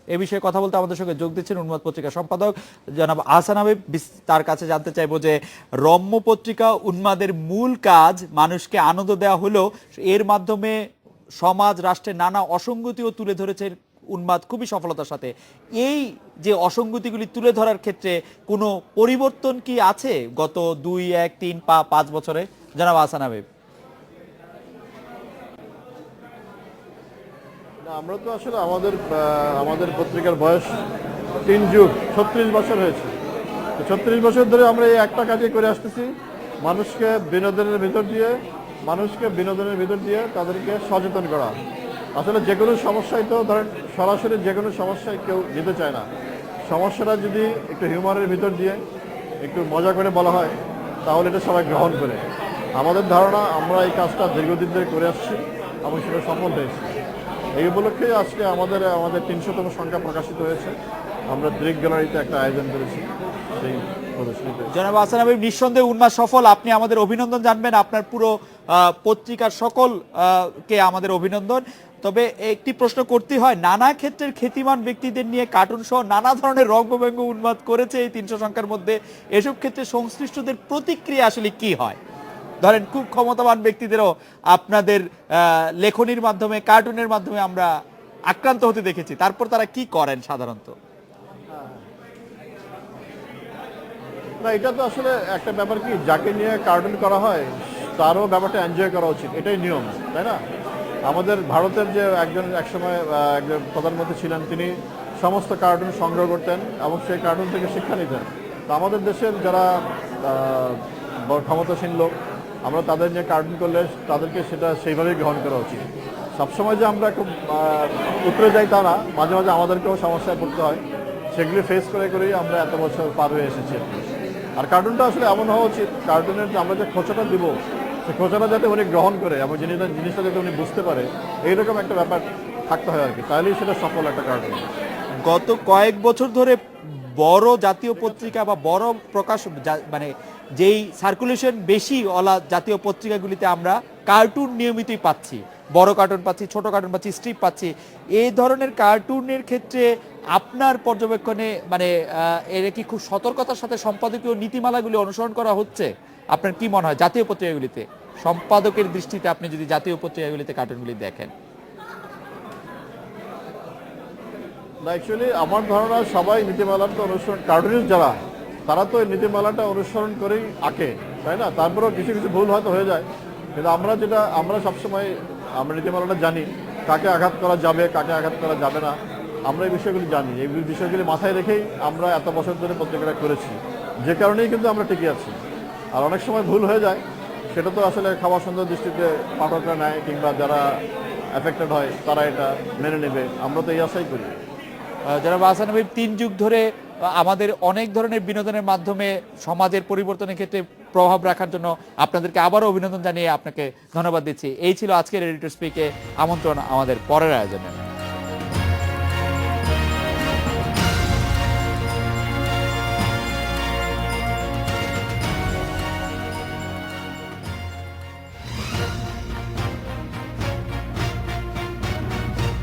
এ বিষয়ে কথা বলতে আমাদের সঙ্গে যোগ দিচ্ছেন উন্মাদ পত্রিকার সম্পাদক জনাব আহসান হাবিব। তার কাছে জানতে চাইবো যে রম্য পত্রিকা উন্মাদের মূল কাজ মানুষকে আনন্দ দেওয়া হলেও এর মাধ্যমে সমাজ রাষ্ট্রের নানা অসঙ্গতিও তুলে ধরেছে উন্মাদ খুবই সফলতার সাথে। এই যে অসঙ্গতিগুলি তুলে ধরার ক্ষেত্রে কোনো পরিবর্তন কি আছে গত 2, 1, 3, 5 বছরে? জনাব আহসান হাবিব। আমরা তো আসলে আমাদের পত্রিকার বয়স 3 যুগ 36 বছর হয়েছে। 36 বছর ধরে আমরা এই একটা কাজই করে আসতেছি, মানুষকে বিনোদনের ভিতর দিয়ে তাদেরকে সচেতন করা। আসলে যে কোনো সমস্যায় তো ধরেন সরাসরি যে কোনো সমস্যায় কেউ যেতে চায় না। সমস্যাটা যদি একটু হিউমারের ভিতর দিয়ে একটু মজা করে বলা হয় তাহলে এটা সবাই গ্রহণ করে। আমাদের ধারণা আমরা এই কাজটা দীর্ঘদিন ধরে করে আসছি এবং সেটা সফল হয়েছে। এই উপলক্ষে আজকে আমাদের 300তম সংখ্যা প্রকাশিত হয়েছে। আমরা দৃক গ্যালারিতে একটা আয়োজন করেছি সেই প্রদর্শনীতে। জনাব আহসান হাবিব, নিঃসন্দেহে উন্মাদ সফল, আপনি আমাদের অভিনন্দন জানবেন, আপনার পুরো পত্রিকার সকল কে আমাদের অভিনন্দন। তবে একটি প্রশ্ন করতে হয়, নানা ক্ষেত্রের খ্যাতিমান ব্যক্তিদের নিয়ে কার্টুন সহ নানা ধরনের রঙ্গব্যঙ্গ উন্মাদ করেছে এই 300 সংখ্যার মধ্যে। এসব ক্ষেত্রে সংশ্লিষ্টদের প্রতিক্রিয়া আসলে কি হয়? ধরেন খুব ক্ষমতাবান ব্যক্তিদেরও আপনাদের লেখনির মাধ্যমে কার্টুনের মাধ্যমে আমরা আক্রান্ত হতে দেখেছি, তারপর তারা কি করেন সাধারণত? না, এটা তো আসলে একটা ব্যাপার কি, যাকে নিয়ে কার্টুন করা হয় তারও ব্যাপারটা এনজয় করা উচিত, এটাই নিয়ম, তাই না? আমাদের ভারতের যে একসময় একজন প্রধানমন্ত্রী ছিলেন, তিনি সমস্ত কার্টুন সংগ্রহ করতেন এবং সেই কার্টুন থেকে শিক্ষা নিতেন। তো আমাদের দেশের যারা ক্ষমতাসীন লোক, আমরা তাদের নিয়ে কার্টুন করলে তাদেরকে সেটা সেইভাবেই গ্রহণ করা উচিত। সবসময় যে আমরা খুব উতরে যাই তা না, মাঝে মাঝে আমাদেরকেও সমস্যায় পড়তে হয়, সেগুলি ফেস করেই আমরা এত বছর পার হয়ে এসেছি। আর কার্টুনটা আসলে এমন হওয়া উচিত, কার্টুনের আমরা যে খোঁচাটা দিব সেই খোঁচাটা যাতে উনি গ্রহণ করে এবং জিনিসটা যাতে উনি বুঝতে পারে, এইরকম একটা ব্যাপার থাকতে হয় আর কি, তাহলেই সেটা সফল একটা কার্টুন। গত কয়েক বছর ধরে বড় জাতীয় পত্রিকা বা বড় প্রকাশ মানে যেই সার্কুলেশন বেশি ওলা জাতীয় পত্রিকাগুলিতে আমরা কার্টুন নিয়মিতই পাচ্ছি, বড় কার্টুন পাচ্ছি, ছোট কার্টুন পাচ্ছি, স্ট্রিপ পাচ্ছি। এই ধরনের কার্টুনের ক্ষেত্রে আপনার পর্যবেক্ষণে মানে এর কি খুব সতর্কতার সাথে সম্পাদকীয় নীতিমালাগুলি অনুসরণ করা হচ্ছে? আপনার কি মনে হয় জাতীয় পত্রিকাগুলিতে, সম্পাদকের দৃষ্টিতে আপনি যদি জাতীয় পত্রিকাগুলিতে কার্টুনগুলি দেখেন? অ্যাকচুয়ালি আমার ধারণা সবাই নীতিমালাটা অনুসরণ, কার্টুনিস্ট যারা তারা তো এই নীতিমালাটা অনুসরণ করেই আঁকে, তাই না? তারপরেও কিছু কিছু ভুল হয়তো হয়ে যায়, কিন্তু আমরা সবসময় আমরা নীতিমালাটা জানি, কাকে আঘাত করা যাবে কাকে আঘাত করা যাবে না, আমরা এই বিষয়গুলি জানি। এই বিষয়গুলি মাথায় রেখেই আমরা এত বছর ধরে পত্রিকাটা করেছি, যে কারণেই কিন্তু আমরা টিকে আছি। আর অনেক সময় ভুল হয়ে যায়, সেটা তো আসলে খাবার সুন্দর দৃষ্টিতে পাঠকরা নেয় কিংবা যারা এফেক্টেড হয় তারা এটা মেনে নেবে, আমরা তো এই আশাই করি। জনাব আহসান হাবিব, 3 যুগ ধরে আমাদের অনেক ধরনের বিনোদনের মাধ্যমে সমাজের পরিবর্তনের ক্ষেত্রে প্রভাব রাখার জন্য আপনাদেরকে আবারও অভিনন্দন জানিয়ে আপনাকে ধন্যবাদ দিচ্ছি। এই ছিল আজকের রেডি টু স্পিকে আমন্ত্রণ আমাদের পরের আয়োজনে।